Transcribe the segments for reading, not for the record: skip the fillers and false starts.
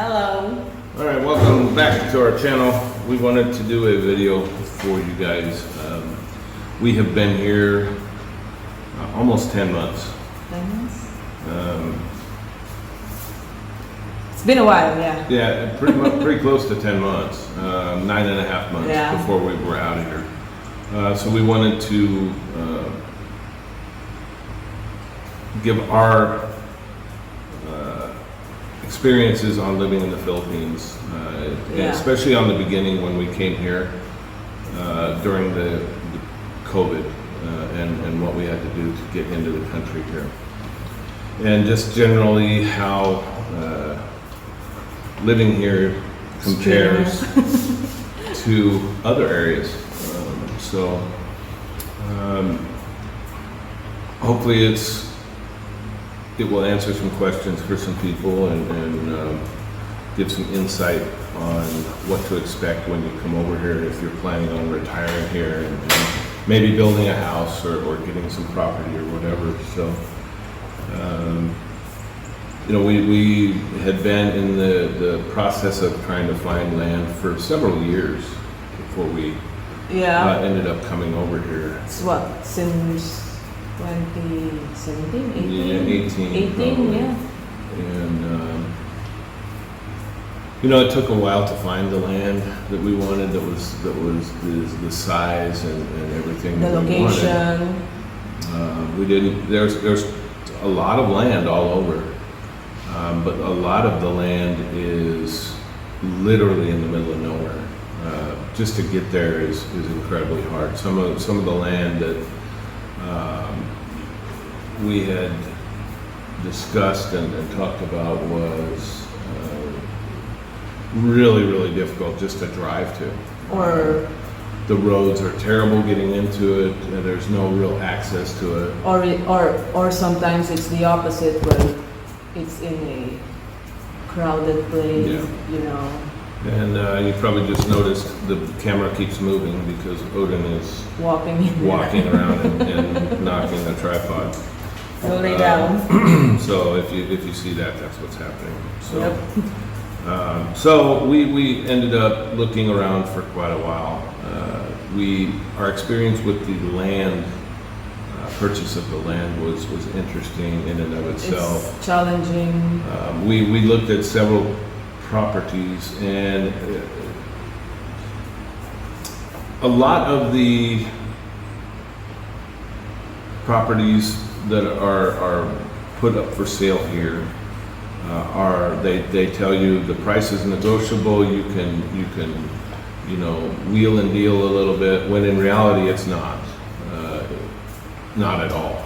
Hello. All right, welcome back to our channel. We wanted to do a video for you guys. We have been here almost 10 months. It's been a while, yeah. Yeah, pretty close to 10 months, 9.5 months before we were out of here. So we wanted to give our experiences on living in the Philippines, especially on the beginning when we came here during the COVID and what we had to do to get into the country here. And just generally how living here compares to other areas. Hopefully it will answer some questions for some people and give some insight on what to expect when you come over here if you're planning on retiring here and maybe building a house or getting some property or whatever. So, we had been in the process of trying to find land for several years before we ended up coming over here. It's what, since 2017, 18? Yeah, 18, yeah. And, it took a while to find the land that we wanted that was the size and everything. The location. There's a lot of land all over, but a lot of the land is literally in the middle of nowhere. Just to get there is incredibly hard. Some of the land that we had discussed and talked about was really difficult just to drive to. Or the roads are terrible getting into it, and there's no real access to it. Or sometimes it's the opposite, where it's in a crowded place, And you probably just noticed the camera keeps moving because Odin is walking around and knocking the tripod. Go lay down. So if you see that, that's what's happening. So we ended up looking around for quite a while. Our experience with the land, purchase of the land was interesting in and of itself. It's challenging. We looked at several properties, and a lot of the properties that are put up for sale here they tell you the price is negotiable. You can wheel and deal a little bit, when in reality it's not at all.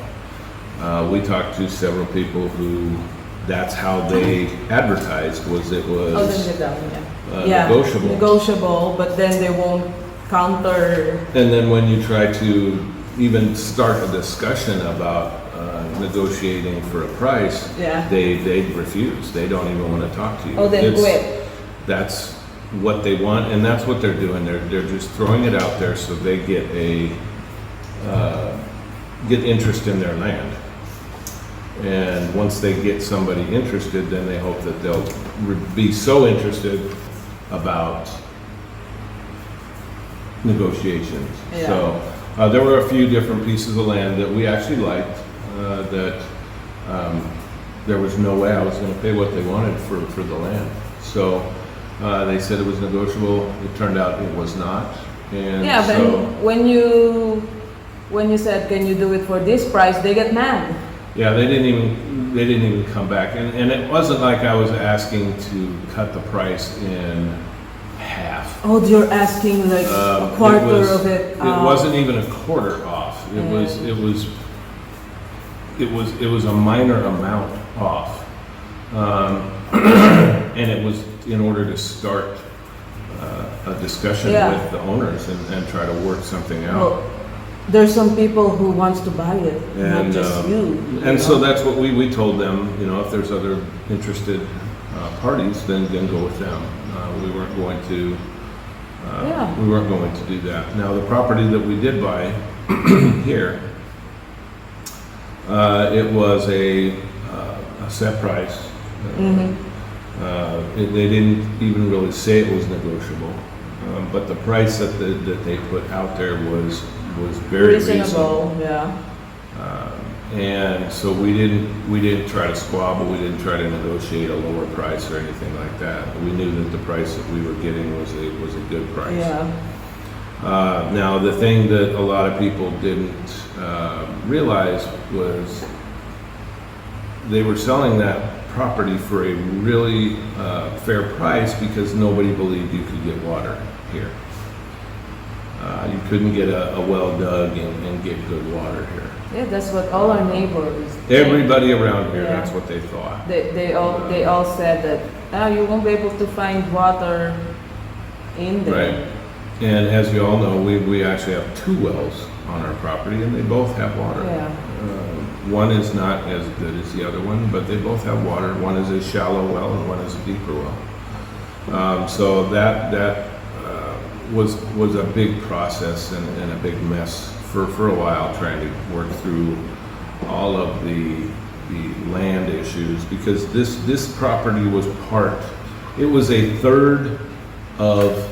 We talked to several people who that's how they advertised negotiable, but then they won't counter. And then when you try to even start a discussion about negotiating for a price, they refuse. They don't even want to talk to you. They quit. That's what they want, and that's what they're doing. They're just throwing it out there so they get get interest in their land. And once they get somebody interested, then they hope that they'll be so interested about negotiations. Yeah. So there were a few different pieces of land that we actually liked, that there was no way I was going to pay what they wanted for the land. So they said it was negotiable. It turned out it was not. And but when you said, can you do it for this price, they get mad. Yeah, they didn't even come back, and it wasn't like I was asking to cut the price in half. Oh, you're asking like a quarter of it. It wasn't even a quarter off. It was a minor amount off, and it was in order to start a discussion with the owners and try to work something out. Well, there's some people who wants to buy it, not just you. And so that's what we told them. If there's other interested parties, then go with them. We weren't going to. We weren't going to do that. Now the property that we did buy here, it was a set price. They didn't even really say it was negotiable, but the price that they put out there was very reasonable. Yeah. And so we didn't try to squabble. We didn't try to negotiate a lower price or anything like that. We knew that the price that we were getting was a good price. Yeah. Now the thing that a lot of people didn't realize was they were selling that property for a really fair price because nobody believed you could get water here. You couldn't get a well dug and get good water here. Yeah, that's what all our neighbors. Everybody around here, Yeah. that's what they thought. They all said that you won't be able to find water in there. Right. And as you all know, we actually have 2 wells on our property, and they both have water. Yeah. One is not as good as the other one, but they both have water. One is a shallow well, and one is a deeper well. So that was a big process and a big mess for a while, trying to work through all of the land issues, because this property was it was a third of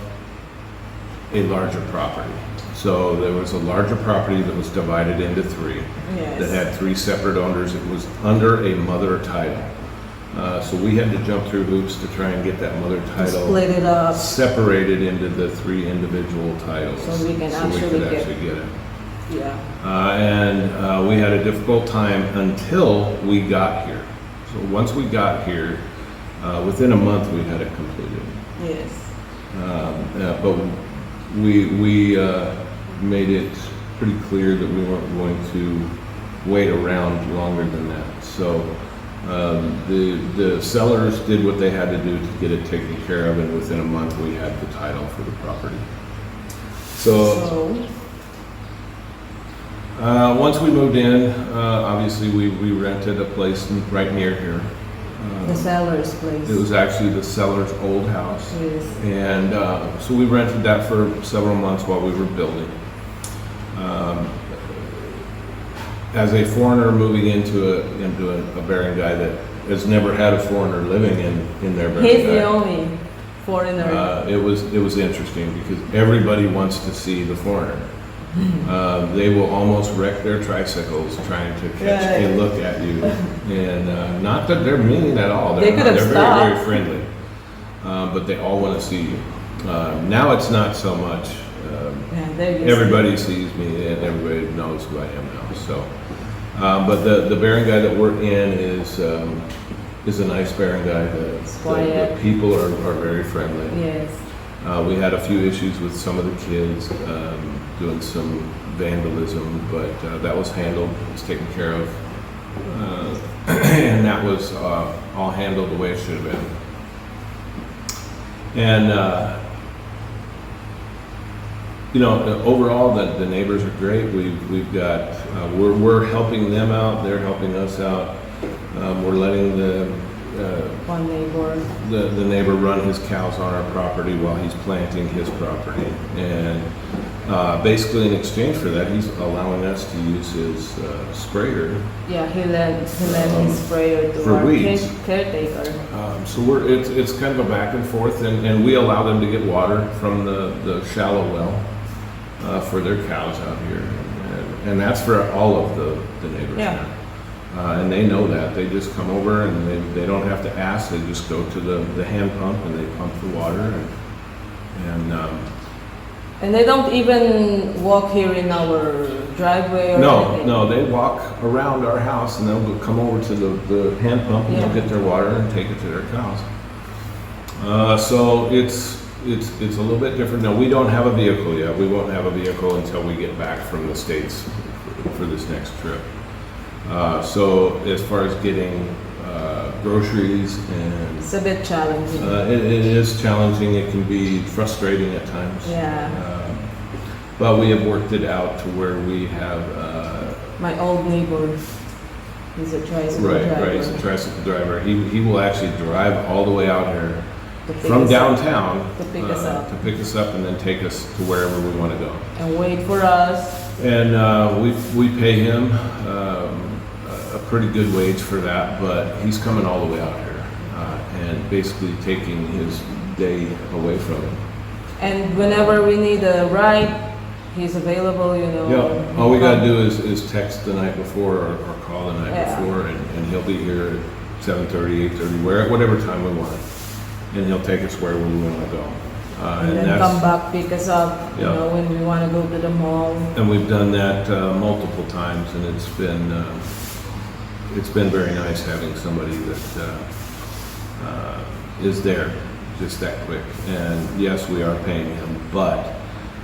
a larger property. So there was a larger property that was divided into 3 Yes. that had 3 separate owners. It was under a mother title. So we had to jump through hoops to try and get that mother title Split it up. separated into the 3 individual titles. So we can could actually get it. Yeah. And we had a difficult time until we got here. So once we got here, within a month we had it completed. Yes. But we made it pretty clear that we weren't going to wait around longer than that. So the sellers did what they had to do to get it taken care of, and within a month we had the title for the property. So once we moved in, obviously we rented a place right near here. The seller's place. It was actually the seller's old house. Yes. And so we rented that for several months while we were building. As a foreigner moving into a barangay that has never had a foreigner living in their barangay. He's the only foreigner. It was interesting because everybody wants to see the foreigner. They will almost wreck their tricycles trying to catch a look at you, and not that they're mean at all. They could have they're stopped. very, very friendly, but they all want to see you. Now it's not so much. Everybody sees me and everybody knows who I am now. So, but the barangay that we're in is a nice barangay. The people are very friendly. Yes. We had a few issues with some of the kids doing some vandalism, but that was handled, it was taken care of, and that was all handled the way it should have been. And overall, the neighbors are great. We've got we're helping them out. They're helping us out. We're letting One neighbor. the neighbor run his cows on our property while he's planting his property, and basically in exchange for that, he's allowing us to use his sprayer. Yeah, he lent his sprayer to for our weeds. caretaker. So it's kind of a back and forth, and we allow them to get water from the shallow well for their cows out here, and that's for all of the neighbors. Yeah. Now. And they know that. They just come over and they don't have to ask. They just go to the hand pump and they pump the water. And they don't even walk here in our driveway or anything. No, they walk around our house and they'll come over to the hand pump and they'll get their water and take it to their cows. So it's a little bit different. No, we don't have a vehicle yet. We won't have a vehicle until we get back from the States for this next trip. So as far as getting groceries and it's a bit challenging. it is challenging. It can be frustrating at times. Yeah. But we have worked it out to where we have. My old neighbor, he's a tricycle driver. Right. He's a tricycle driver. He will actually drive all the way out here To pick from us downtown up. To pick us up. to pick us up and then take us to wherever we want to go. And wait for us. And we pay him a pretty good wage for that, but he's coming all the way out here. and basically taking his day away from him. And whenever we need a ride, he's available, you know. Yeah, all we gotta do is text the night before or call the night Yeah. before, and he'll be here at 7:30, 8:30, whatever time we want. And he'll take us where we want to go. And then come back, pick us up, you Yeah. know, when we want to go to the mall. And we've done that multiple times, and it's been very nice having somebody that is there just that quick. And yes, we are paying him, but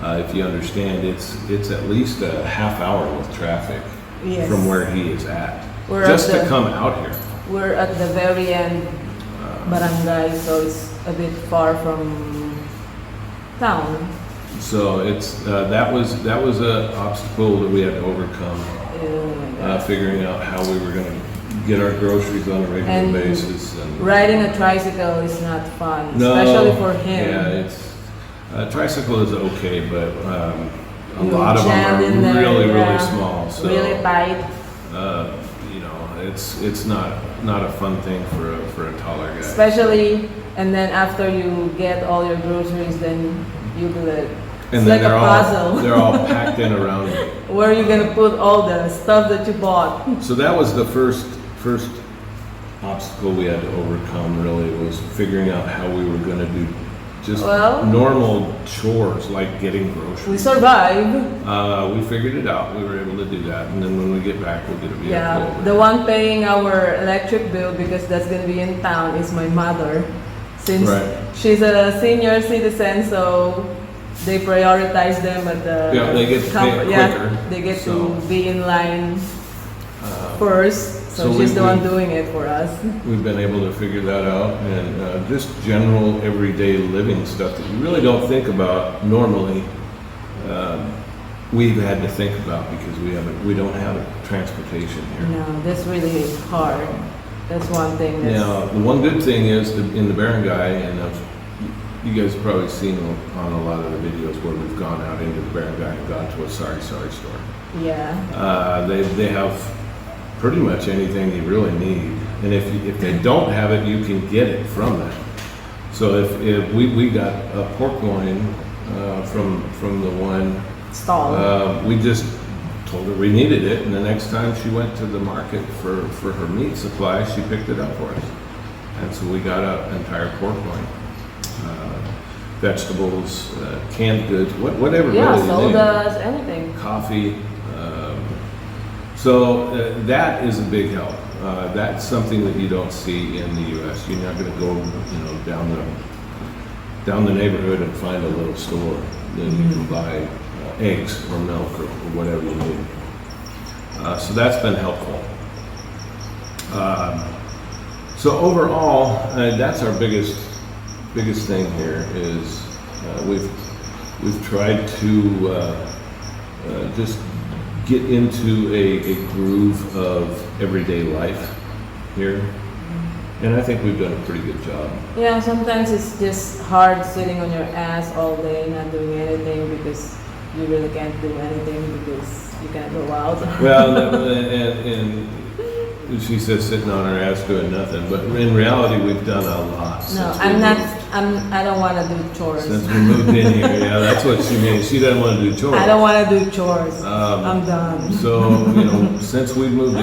if you understand, it's at least a half hour with traffic Yes. from where he is at, We're just at to the- come out here. We're at the very end barangay, so it's a bit far from town. So it's that was a obstacle that we had to overcome, Oh my God. figuring out how we were going to get our groceries on a regular And basis. And Riding a tricycle is not fun, No, especially for him. Yeah, it's tricycle is okay, but a You lot of them jam are in there, really yeah, small. So really tight. you know, it's not a fun thing for a taller guy. Especially, and then after you get all your groceries, then you do it. And It's then like a puzzle. they're all packed in around me. Where are you gonna put all the stuff that you bought? So that was the first obstacle we had to overcome. Really, was figuring out how we were going to do just Well- normal chores like getting We groceries. survived. We figured it out. We were able to do that, and then when we get back, we'll get a vehicle. Yeah, over. the one paying our electric bill because that's gonna be in town is my mother, since Right. she's a senior citizen, so they prioritize them at the Yeah, they get to pay it yeah, quicker, they get so- to be in line Uh, first, so so she's we- the one we- doing it for us. We've been able to figure that out, and just general everyday living stuff that you really don't think about normally. We've had to think about because we don't have transportation here. No, that's really hard. That's one thing that's Now, the one good thing is in the barangay, and you guys have probably seen on a lot of the videos where we've gone out into the barangay and gone to a sari store. yeah. They have pretty much anything you really need, and if they don't have it, you can get it from them. So if we got a pork loin from the one, Stall. we just told her we needed it, and the next time she went to the market for her meat supply, she picked it up for us, and so we got an entire pork loin. Vegetables, canned goods, whatever Yeah, really you need. sodas, anything. Coffee. So that is a big help. That's something that you don't see in the U.S. You're not going to go, down the neighborhood and find a little store that you can buy eggs or milk or whatever you need. So that's been helpful. So overall, that's our biggest thing here is we've tried to just get into a groove of everyday life here, and I think we've done a pretty good job. Yeah, sometimes it's just hard sitting on your ass all day, not doing anything because you really can't do anything because you can't go out. Well, and she says sitting on her ass doing nothing, but in reality, we've done a lot. No, since I'm we not. moved- I don't want to do chores. Since we moved in here, yeah, that's what she means. She doesn't want to do chores. I don't want to do chores. Um, I'm done. So, since we moved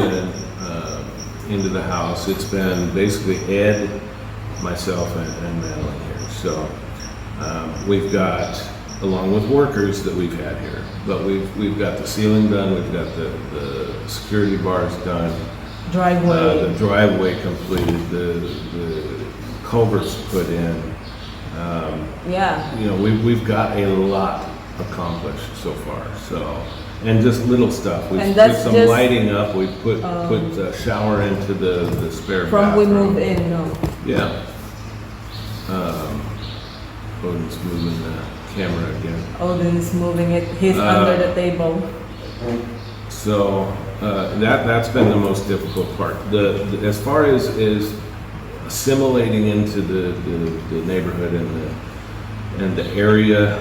into the house, it's been basically Ed, myself, and Madeline here. So, we've got, along with workers that we've had here, but we've got the ceiling done, we've got the security bars done, Driveway. the driveway completed, the culverts put in. Yeah. We've got a lot accomplished so far. So, and just little stuff. We've And put that's some just, lighting up. We've put a shower into the spare From we bathroom. moved in, no. Yeah. Odin's moving the camera again. Odin is moving it. He's under the table. So that's been the most difficult part. As far as assimilating into the neighborhood and the area,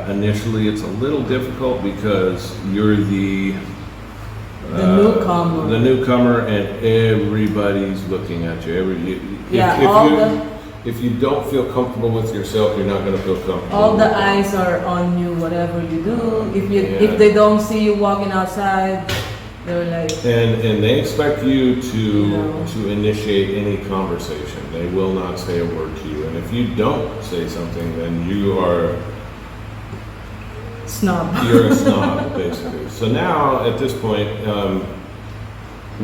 initially it's a little difficult because you're the The newcomer. The newcomer, and everybody's looking at you. If you don't feel comfortable with yourself, you're not going to feel comfortable. All the eyes are on you, whatever you do. If they don't see you walking outside, they're like. And they expect you to initiate any conversation. They will not say a word to you. And if you don't say something, then you are snob. You're a snob, basically. So now at this point,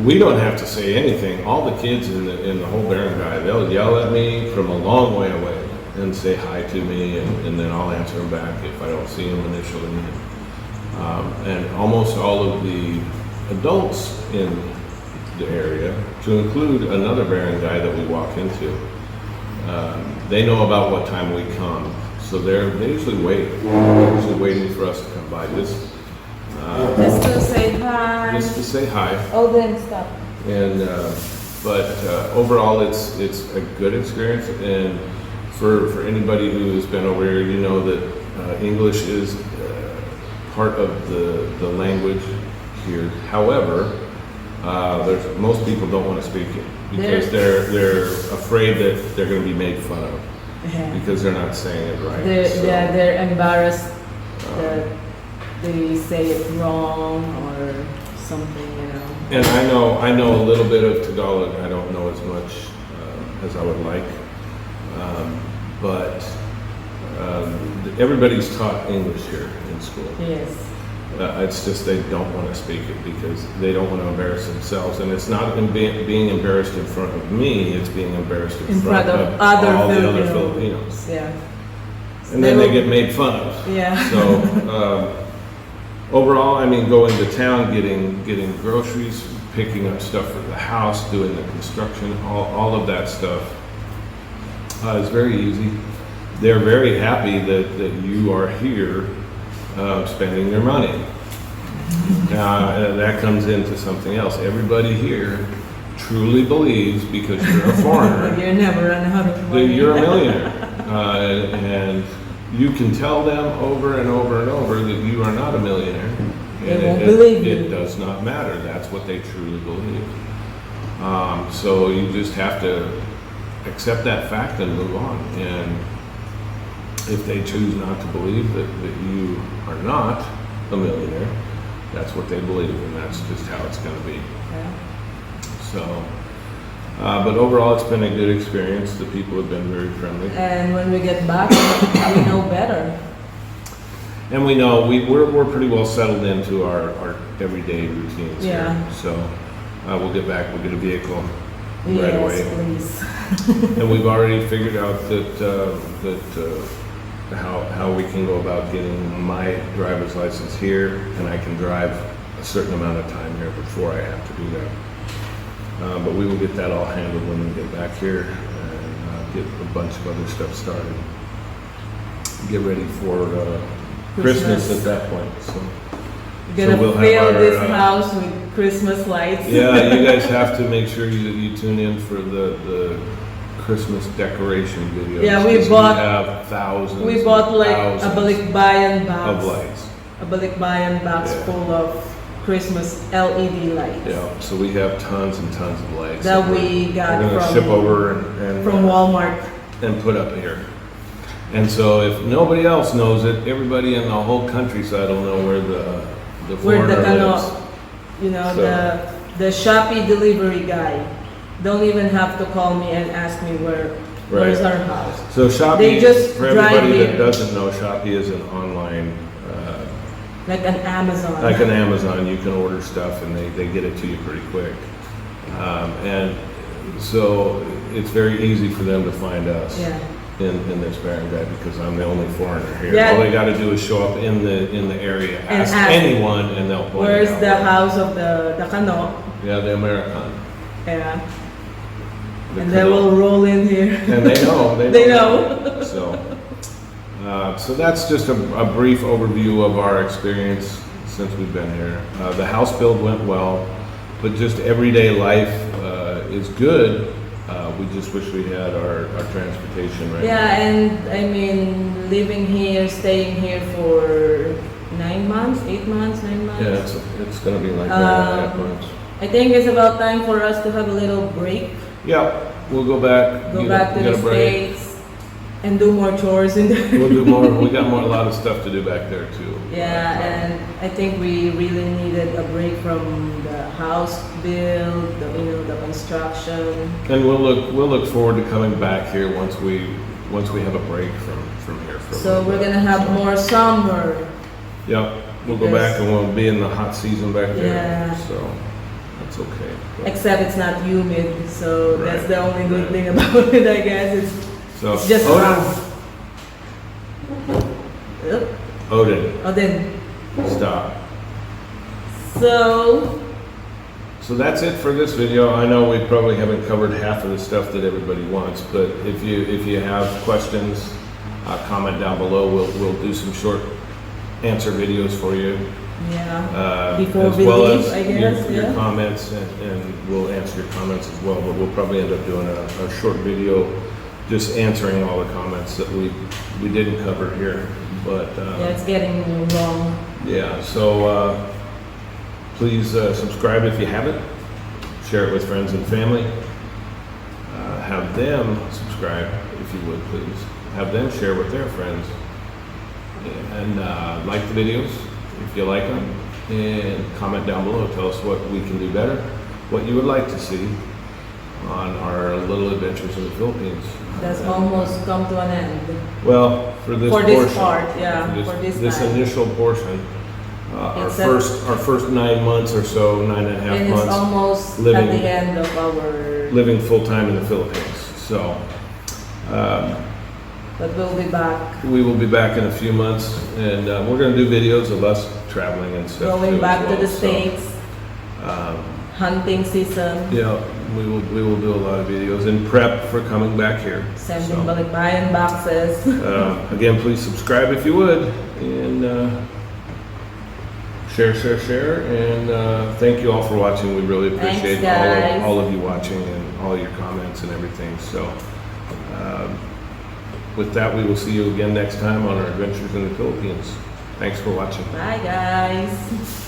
we don't have to say anything. All the kids in the whole barangay, they'll yell at me from a long way away and say hi to me, and then I'll answer them back if I don't see them initially. And almost all of the adults in the area, to include another barangay that we walk into, they know about what time we come. So they usually wait. They're usually waiting for us to come by. Just to say hi. Just to say hi. Oh, then stop. And but overall, it's a good experience. And for anybody who has been over here, you know that English is part of the language here. However, most people don't want to speak it because they're afraid that they're going to be made fun of. Because they're not saying it right. They're embarrassed that they say it wrong or something, you know. And I know a little bit of Tagalog. I don't know as much as I would like, but everybody's taught English here in school. Yes. It's just they don't want to speak it because they don't want to embarrass themselves, and it's not being embarrassed in front of me. It's being embarrassed in front of all the other Filipinos. Yeah. And then they get made fun of. Yeah. So overall, I mean, going to town, getting groceries, picking up stuff for the house, doing the construction, all of that stuff is very easy. They're very happy that you are here. Spending their money. That comes into something else. Everybody here truly believes, because you're a foreigner, you're never run out of money. that you're a millionaire. And you can tell them over and over and over that you are not a millionaire. They won't believe you. It does not matter. That's what they truly believe. So you just have to accept that fact and move on. And if they choose not to believe that you are not a millionaire, that's what they believe, and that's just how it's going to be. Yeah. So, but overall, it's been a good experience. The people have been very friendly. And when we get back, we know better. And we know we're pretty well settled into our everyday routines here. So we'll get back. We'll get a vehicle right away. Please. And we've already figured out how we can go about getting my driver's license here, and I can drive a certain amount of time here before I have to do that. But we will get that all handled when we get back here and get a bunch of other stuff started. Get ready for Christmas at that point. So We're gonna fill this house with Christmas lights. Yeah, you guys have to make sure you tune in for the Christmas decoration videos. Yeah, we have thousands. We bought like a balikbayan box of lights. A balikbayan box full of Christmas LED lights. Yeah, so we have tons and tons of lights that we got from ship over and from Walmart and put up here. And so if nobody else knows it, everybody in the whole countryside will know where the foreigner lives. You know, the Shopee delivery guy. Don't even have to call me and ask me where's our house. So Shopee, they just for everybody that doesn't know, Shopee is an online, like an Amazon. Like an Amazon, you can order stuff and they get it to you pretty quick. And so it's very easy for them to find us in this barangay because I'm the only foreigner here. Yeah. All they got to do is show up in the area, ask anyone, and they'll point where's out. The house of the Kano? Yeah, the American. Yeah. And they will roll in here. And they know. They know. So that's just a brief overview of our experience since we've been here. The house build went well, but just everyday life is good. We just wish we had our transportation right now. Yeah, and I mean, living here, staying here for 9 months, 8 months, 9 months. Yeah, it's gonna be like 9.5 months. I think it's about time for us to have a little break. Yeah, we'll go back. Go get back to get the a break. States and do more chores in there. We'll do more. We got a lot of stuff to do back there too. Yeah, and I think we really needed a break from the house build, the construction. And we'll look forward to coming back here once we have a break from here. For a So little we're bit. gonna have more summer. Yep, we'll go Because- back and we'll be in the hot season back there. Yeah. So that's okay. But- Except it's not humid, so that's Right, the only good right. thing about it, I guess. So It's just Odin, Yep. Odin, Oh, then. stop. So, So that's it for this video. I know we probably haven't covered half of the stuff that everybody wants, but if you have questions, comment down below. We'll do some short answer videos for you, yeah. Before as we well leave, as I guess, your yeah. comments, and we'll answer your comments as well. But we'll probably end up doing a short video just answering all the comments that we didn't cover here. But Yeah, it's getting long. yeah, so please subscribe if you haven't. Share it with friends and family. Have them subscribe if you would, please. Have them share with their friends. And like the videos if you like them. And comment down below. Tell us what we can do better. What you would like to see on our little adventures in the Philippines. That's almost come to an end. Well, for this For portion, this part, yeah, for for this this time. initial portion, our It's a- first 9 months or so, 9.5 And it's months, almost living- at the end of our. living full time in the Philippines. So But we'll be back. we will be back in a few months, and we're going to do videos of us traveling and stuff. too, Going as back to well. the So, States, hunting season, yeah, we will do a lot of videos and prep for coming back here. sending So, balikbayan boxes. again, please subscribe if you would, and share, and thank you all for watching. We really Thanks, appreciate guys. all of you watching and all your comments and everything. So, with that, we will see you again next time on our adventures in the Philippines. Thanks for watching. Bye, guys.